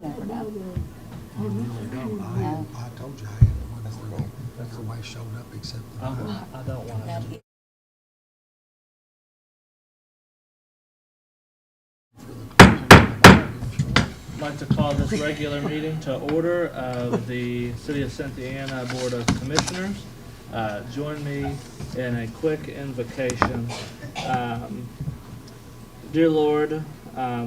Never know. I really don't. No. I told you I had one. Everybody showed up except for me. I don't want No, to. I'd like to call this regular meeting to order of the City of Cynthiana Board of Commissioners. Join me in a quick invocation. Dear Lord,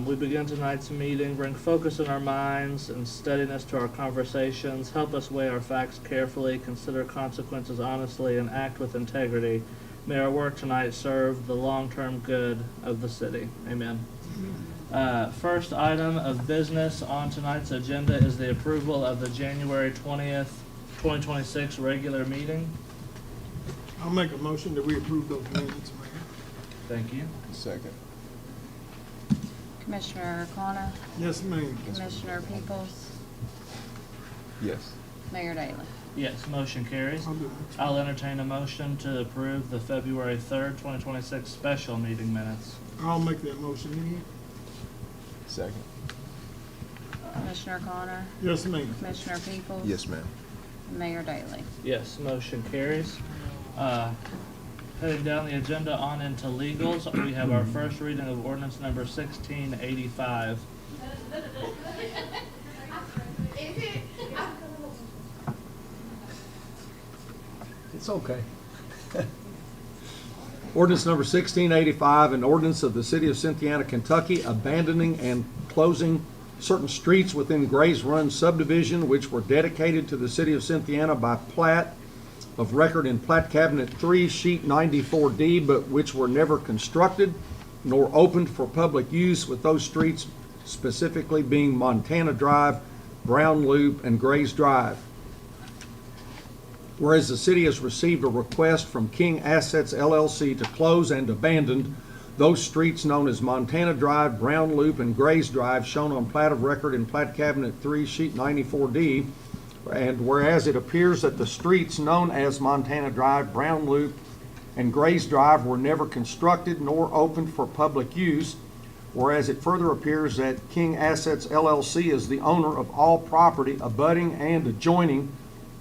we begin tonight's meeting. Bring focus in our minds and steadiness to our conversations. Help us weigh our facts carefully, consider consequences honestly, and act with integrity. May our work tonight serve the long-term good of the city. Amen. First item of business on tonight's agenda is the approval of the January 20th, 2026 regular meeting. I'll make a motion that we approve those minutes, Mayor. Thank you. Second. Commissioner O'Connor, Yes, ma'am. Commissioner Peoples, Yes. Mayor Daley. Yes, motion carries. I'll do it. I'll entertain a motion to approve the February 3rd, 2026 special meeting minutes. I'll make that motion again. Second. Commissioner O'Connor, Yes, ma'am. Commissioner Peoples. Yes, ma'am. Mayor Daley. Yes, motion carries. Heading down the agenda on into legals, we have our first reading of ordinance number 1685. It's okay. Ordinance number 1685, an ordinance of the City of Cynthiana, Kentucky, abandoning and closing certain streets within Grays Run subdivision which were dedicated to the City of Cynthiana by plat of record in Plat Cabinet 3, Sheet 94D, but which were never constructed nor opened for public use, with those streets specifically being Montana Drive, Brown Loop, and Grays Drive. Whereas the city has received a request from King Assets LLC to close and abandon those streets known as Montana Drive, Brown Loop, and Grays Drive, shown on plat of record in Plat Cabinet 3, Sheet 94D, and whereas it appears that the streets known as Montana Drive, Brown Loop, and Grays Drive were never constructed nor opened for public use, whereas it further appears that King Assets LLC is the owner of all property abutting and adjoining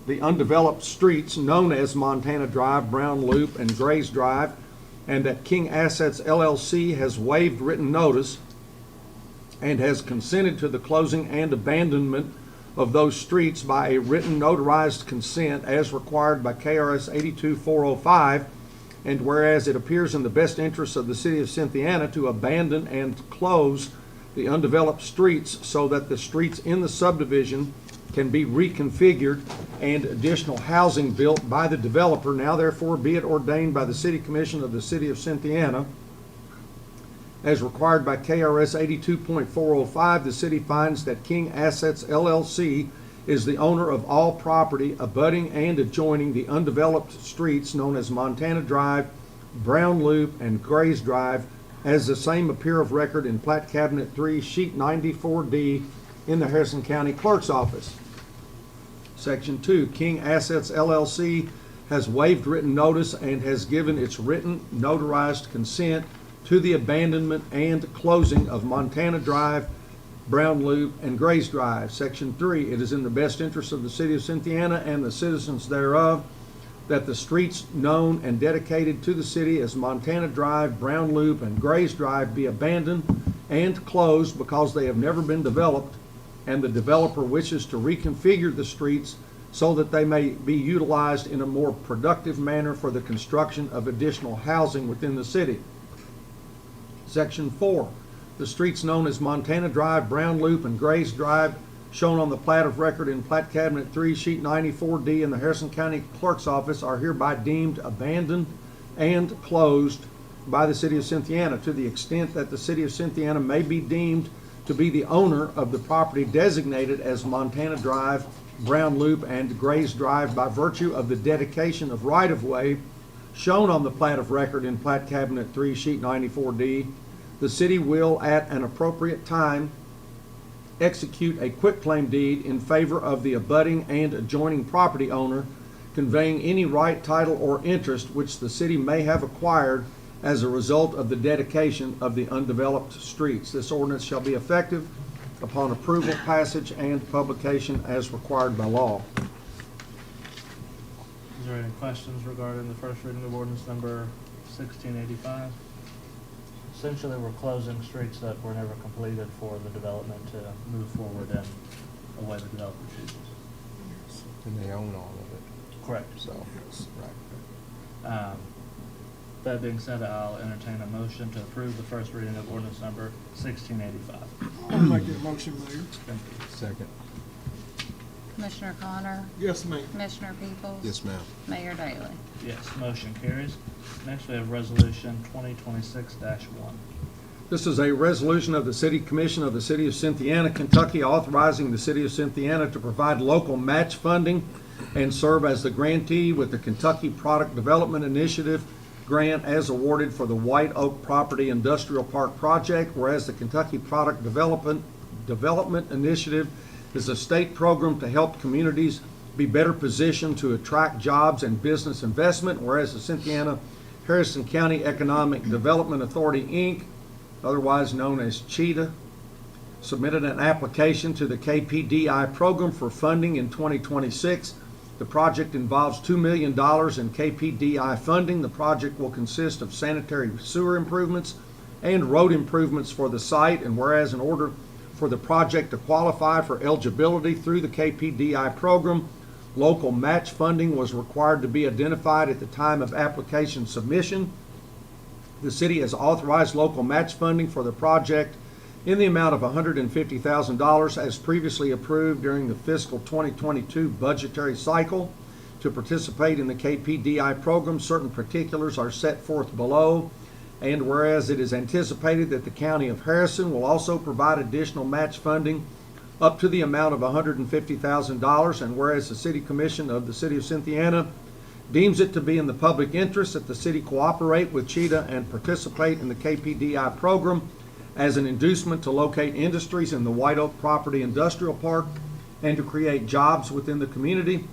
the undeveloped streets known as Montana Drive, Brown Loop, and Grays Drive, and that King Assets LLC has waived written notice and has consented to the closing and abandonment of those streets by a written notarized consent as required by KRS 82405, and whereas it appears in the best interest of the City of Cynthiana to abandon and close the undeveloped streets so that the streets in the subdivision can be reconfigured and additional housing built by the developer, now therefore be it ordained by the City Commission of the City of Cynthiana, as required by KRS 82.405, the city finds that King Assets LLC is the owner of all property abutting and adjoining the undeveloped streets known as Montana Drive, Brown Loop, and Grays Drive, as the same appear of record in Plat Cabinet 3, Sheet 94D, in the Harrison County Clerk's Office. Section 2, King Assets LLC has waived written notice and has given its written notarized consent to the abandonment and closing of Montana Drive, Brown Loop, and Grays Drive. Section 3, it is in the best interest of the City of Cynthiana and the citizens thereof that the streets known and dedicated to the city as Montana Drive, Brown Loop, and Grays Drive be abandoned and closed because they have never been developed, and the developer wishes to reconfigure the streets so that they may be utilized in a more productive manner for the construction of additional housing within the city. Section 4, the streets known as Montana Drive, Brown Loop, and Grays Drive, shown on the plat of record in Plat Cabinet 3, Sheet 94D in the Harrison County Clerk's Office, are hereby deemed abandoned and closed by the City of Cynthiana to the extent that the City of Cynthiana may be deemed to be the owner of the property designated as Montana Drive, Brown Loop, and Grays Drive by virtue of the dedication of right-of-way shown on the plat of record in Plat Cabinet 3, Sheet 94D. The city will, at an appropriate time, execute a quitclaim deed in favor of the abutting and adjoining property owner, conveying any right, title, or interest which the city may have acquired as a result of the dedication of the undeveloped streets. This ordinance shall be effective upon approval, passage, and publication as required by law. Is there any questions regarding the first reading of ordinance number 1685? Essentially, we're closing streets that were never completed for the development to move forward in a way the developer chooses. And they own all of it, Correct. so, right. That being said, I'll entertain a motion to approve the first reading of ordinance number 1685. I'll make that motion, Mayor. Thank you. Second. Commissioner Connor, Yes, ma'am. Commissioner Peoples. Yes, ma'am. Mayor Daley. Yes, motion carries. Next, we have resolution 2026-1. This is a resolution of the City Commission of the City of Cynthiana, Kentucky, authorizing the City of Cynthiana to provide local match funding and serve as the grantee with the Kentucky Product Development Initiative grant as awarded for the White Oak Property Industrial Park project, whereas the Kentucky Product Development Initiative is a state program to help communities be better positioned to attract jobs and business investment, whereas the Cynthiana Harrison County Economic Development Authority, Inc., otherwise known as CHEETA, submitted an application to the KPDI program for funding in 2026. The project involves $2 million in KPDI funding. The project will consist of sanitary sewer improvements and road improvements for the site, and whereas in order for the project to qualify for eligibility through the KPDI program, local match funding was required to be identified at the time of application submission. The city has authorized local match funding for the project in the amount of $150,000 as previously approved during the fiscal 2022 budgetary cycle. To participate in the KPDI program, certain particulars are set forth below. And whereas it is anticipated that the County of Harrison will also provide additional match funding up to the amount of $150,000, and whereas the City Commission of the City of Cynthiana deems it to be in the public interest that the city cooperate with CHEETA and participate in the KPDI program as an inducement to locate industries in the White Oak Property Industrial Park and to create jobs within the community.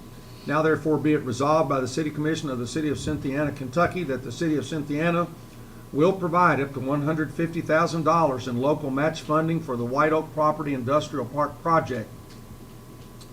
Now therefore be it resolved by the City Commission of the City of Cynthiana, Kentucky, that the City of Cynthiana will provide up to $150,000 in local match funding for the White Oak Property Industrial Park project.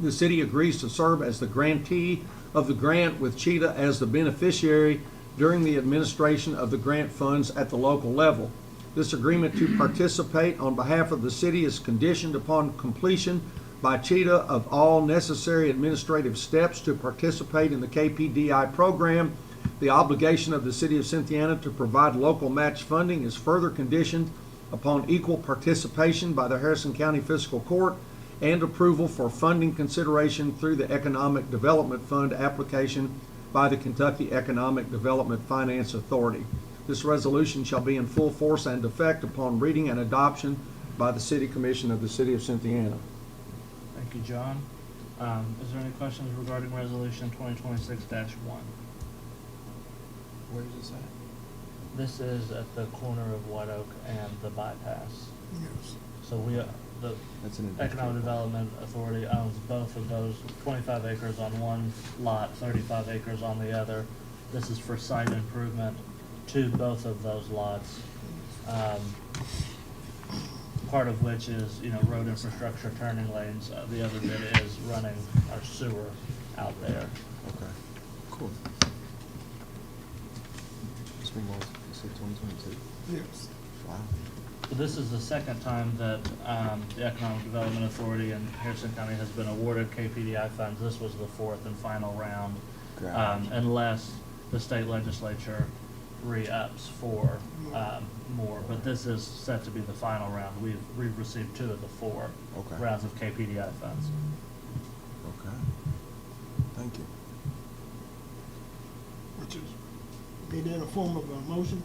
The city agrees to serve as the grantee of the grant with CHEETA as the beneficiary during the administration of the grant funds at the local level. This agreement to participate on behalf of the city is conditioned upon completion by CHEETA of all necessary administrative steps to participate in the KPDI program. The obligation of the City of Cynthiana to provide local match funding is further conditioned upon equal participation by the Harrison County Fiscal Court and approval for funding consideration through the Economic Development Fund application by the Kentucky Economic Development Finance Authority. This resolution shall be in full force and effect upon reading and adoption by the City Commission of the City of Cynthiana. Thank you, John. Is there any questions regarding resolution 2026-1? Where is this at? This is at the corner of White Oak and the bypass. Yes. So the That's an Economic Development Authority owns both of those, 25 acres on one lot, 35 acres on the other. This is for site improvement to both of those lots. Part of which is, road infrastructure, turning lanes. The other bit is running our sewer out there. Okay, cool. This one was, you said 2022? Yes. Wow. So this is the second time that the Economic Development Authority in Harrison County has been awarded KPDI funds. This was the fourth and final round, Gotcha. unless the state legislature re-ups for more. But this is set to be the final round. We've received 2 of the 4 Okay. rounds of KPDI funds. Okay. Thank you. Which is, be that in a form of a motion?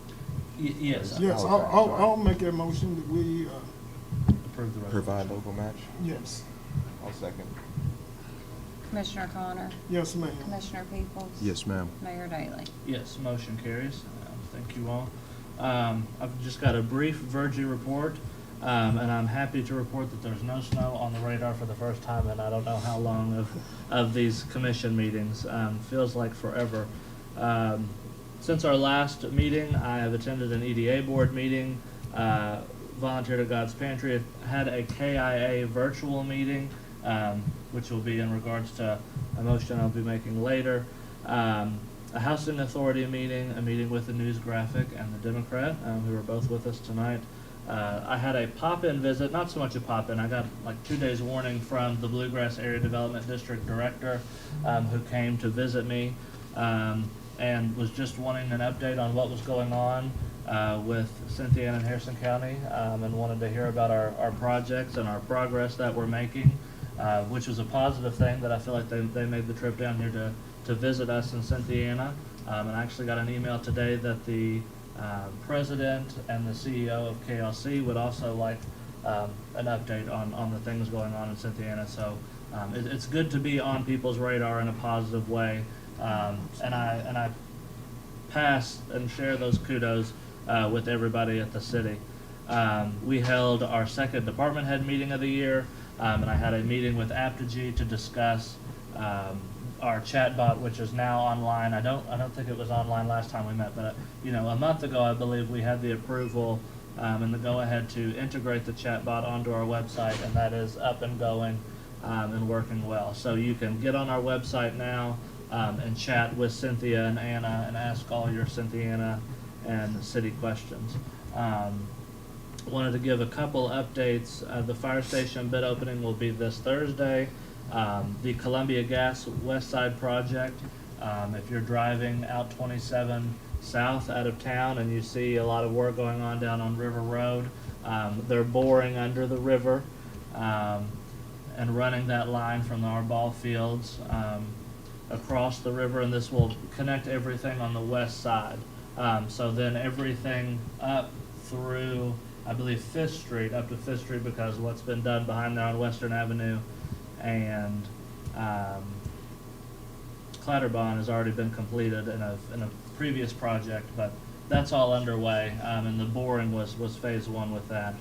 Yes. Yes, Okay, I'll make that motion that we, Approve the resolution. Provide local match? yes. I'll second. Commissioner Connor, Yes, ma'am. Commissioner Peoples. Yes, ma'am. Mayor Daley. Yes, motion carries. Thank you all. I've just got a brief Virgie report, and I'm happy to report that there's no snow on the radar for the first time in I don't know how long of these commission meetings. Feels like forever. Since our last meeting, I have attended an EDA board meeting Volunteer to God's Pantry had a KIA virtual meeting, which will be in regards to a motion I'll be making later. A Housing Authority meeting, a meeting with the News Graphic and the Democrat, who are both with us tonight. I had a pop-in visit, not so much a pop-in, I got like 2 days warning from the Bluegrass Area Development District Director, who came to visit me, and was just wanting an update on what was going on with Cynthia and Harrison County, and wanted to hear about our projects and our progress that we're making, which was a positive thing that I feel like they made the trip down here to visit us in Cynthiana. And I actually got an email today that the president and the CEO of KLC would also like an update on the things going on in Cynthiana. So it's good to be on people's radar in a positive way. And I pass and share those kudos with everybody at the city. We held our second department head meeting of the year, and I had a meeting with Apogee to discuss our chatbot, which is now online. I don't think it was online last time we met, but a month ago I believe we had the approval and the go-ahead to integrate the chatbot onto our website, and that is up and going and working well. So you can get on our website now and chat with Cynthia and Anna and ask all your Cynthiana and city questions. Wanted to give a couple updates. The fire station bid opening will be this Thursday. The Columbia Gas West Side project, if you're driving out 27 south out of town and you see a lot of work going on down on River Road, they're boring under the river and running that line from our ball fields across the river, and this will connect everything on the west side. So then everything up through, I believe, 5th Street, up to 5th Street, because what's been done behind there on Western Avenue and Clatterbond has already been completed in a previous project, but that's all underway, and the boring was phase 1 with that.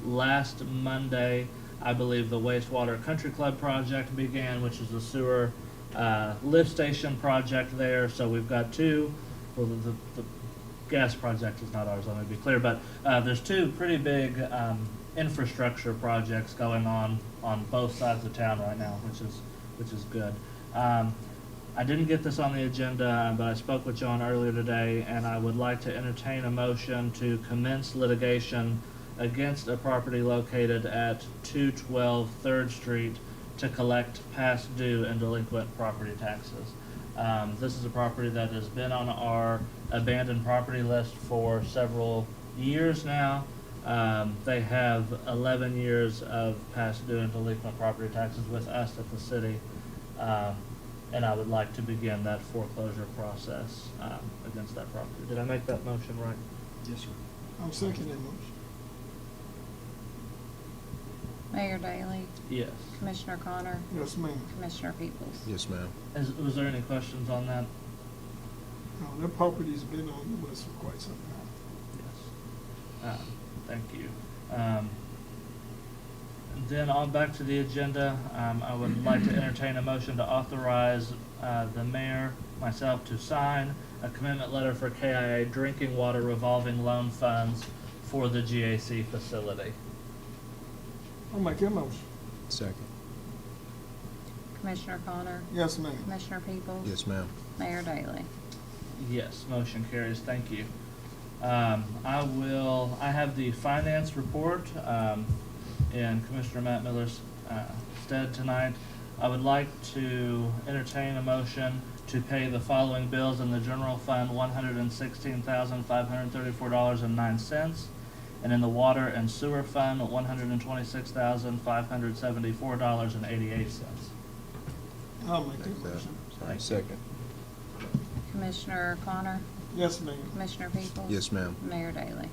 Last Monday, I believe the wastewater country club project began, which is the sewer lift station project there. So we've got two. Well, the gas project is not ours, let me be clear, but there's two pretty big infrastructure projects going on both sides of town right now, which is good. I didn't get this on the agenda, but I spoke with John earlier today, and I would like to entertain a motion to commence litigation against a property located at 212 3rd Street to collect past due and delinquent property taxes. This is a property that has been on our abandoned property list for several years now. They have 11 years of past due and delinquent property taxes with us at the city. And I would like to begin that foreclosure process against that property. Did I make that motion right? Yes, sir. I'm second that motion. Mayor Daley, Yes. Commissioner Connor, Yes, ma'am. Commissioner Peoples. Yes, ma'am. Was there any questions on that? No, that property's been on the list for quite some time. Yes. Thank you. Then on back to the agenda, I would like to entertain a motion to authorize the mayor, myself, to sign a commitment letter for KIA drinking water revolving loan funds for the GAC facility. I'll make that motion. Second. Commissioner Connor, Yes, ma'am. Commissioner Peoples. Yes, ma'am. Mayor Daley. Yes, motion carries. Thank you. I have the finance report in Commissioner Matt Miller's stead tonight. I would like to entertain a motion to pay the following bills in the general fund: $116,534.09, and in the water and sewer fund, $126,574.88. I'll make that motion. Second. Commissioner Connor, Yes, ma'am. Commissioner Peoples. Yes, ma'am. Mayor Daley.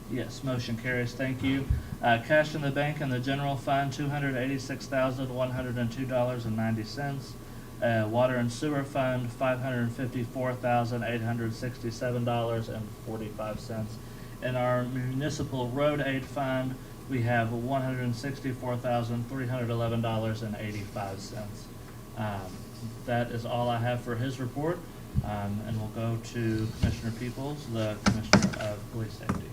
Yes, motion carries. Thank you. Cash in the bank in the general fund, $286,102.90. Water and sewer fund, $554,867.45. In our municipal road aid fund, we have $164,311.85. That is all I have for his report, and we'll go to Commissioner Peoples, the Commissioner of Police Safety.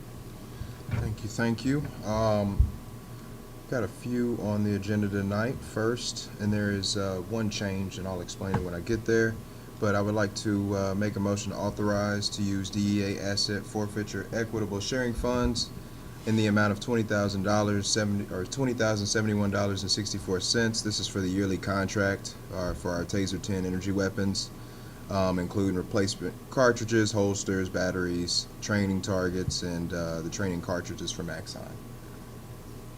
Thank Thank you. Got a few on the agenda tonight first, and there is one change, and I'll explain it when I get there. But I would like to make a motion to authorize to use DEA asset forfeiture equitable sharing funds in the amount of $20,000, $20,071.64. This is for the yearly contract for our Taser 10 energy weapons, including replacement cartridges, holsters, batteries, training targets, and the training cartridges from Axon.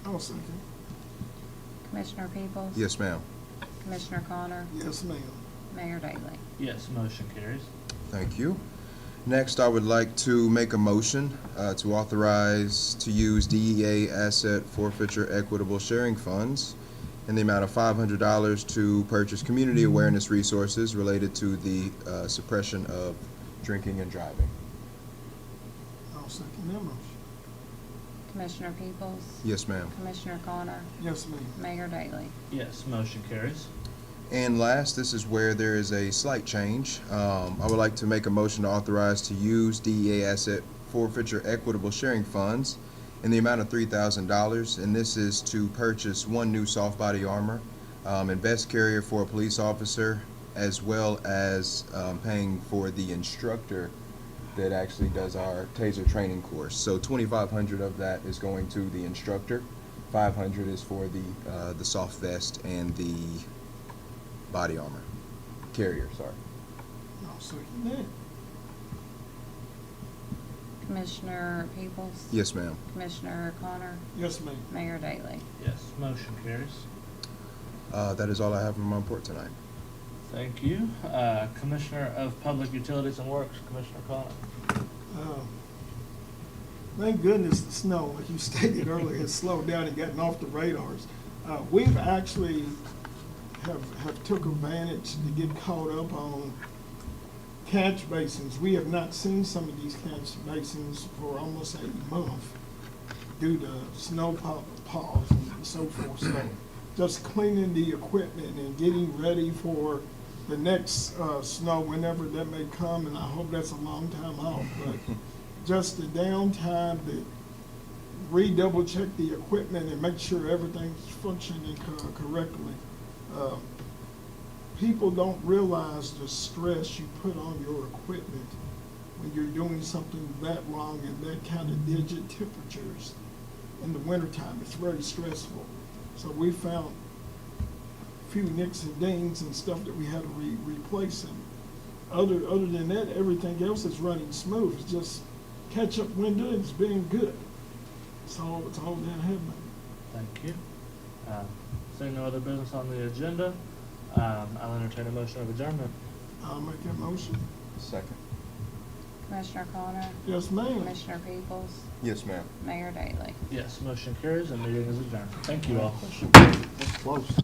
I'll second. Commissioner Peebles? Yes, ma'am. Commissioner Connor? Yes, ma'am. Mayor Daley? Yes, motion carries. Thank you. Next, I would like to make a motion to authorize to use DEA asset forfeiture equitable sharing funds in the amount of $500 to purchase community awareness resources related to the suppression of drinking and driving. I'll second that motion. Commissioner Peebles? Yes, ma'am. Commissioner Connor? Yes, ma'am. Mayor Daley? Yes, motion carries. And last, this is where there is a slight change. I would like to make a motion to authorize to use DEA asset forfeiture equitable sharing funds in the amount of $3,000, and this is to purchase one new soft body armor and vest carrier for a police officer, as well as paying for the instructor that actually does our Taser training course. So 2,500 of that is going to the instructor. 500 is for the soft vest and the body armor carrier. Sorry. I'll second that. Commissioner Peebles? Yes, ma'am. Commissioner Connor? Yes, ma'am. Mayor Daley? Yes, motion carries. That is all I have in my report tonight. Thank you. Commissioner of Public Utilities and Works, Commissioner Connor. Thank goodness the snow, like you stated earlier, has slowed down and gotten off the radars. We've actually have took advantage to get caught up on catch basins. We have not seen some of these catch basins for almost a month due to snow pause and so forth. So just cleaning the equipment and getting ready for the next snow whenever that may come, and I hope that's a long time out, but just the downtime to redouble check the equipment and make sure everything's functioning correctly. People don't realize the stress you put on your equipment when you're doing something that long and that kind of digit temperatures in the wintertime. It's very stressful. So we found a few nicks and dings and stuff that we had to replace them. Other than that, everything else is running smooth. It's just catch-up window and it's been good. It's all that happening. Thank you. Seeing no other business on the agenda, I'll entertain a motion of adjournment. I'll make that motion. Second. Commissioner Connor? Yes, ma'am. Commissioner Peebles? Yes, ma'am. Mayor Daley? Yes, motion carries and meeting is adjourned. Thank you all. Close.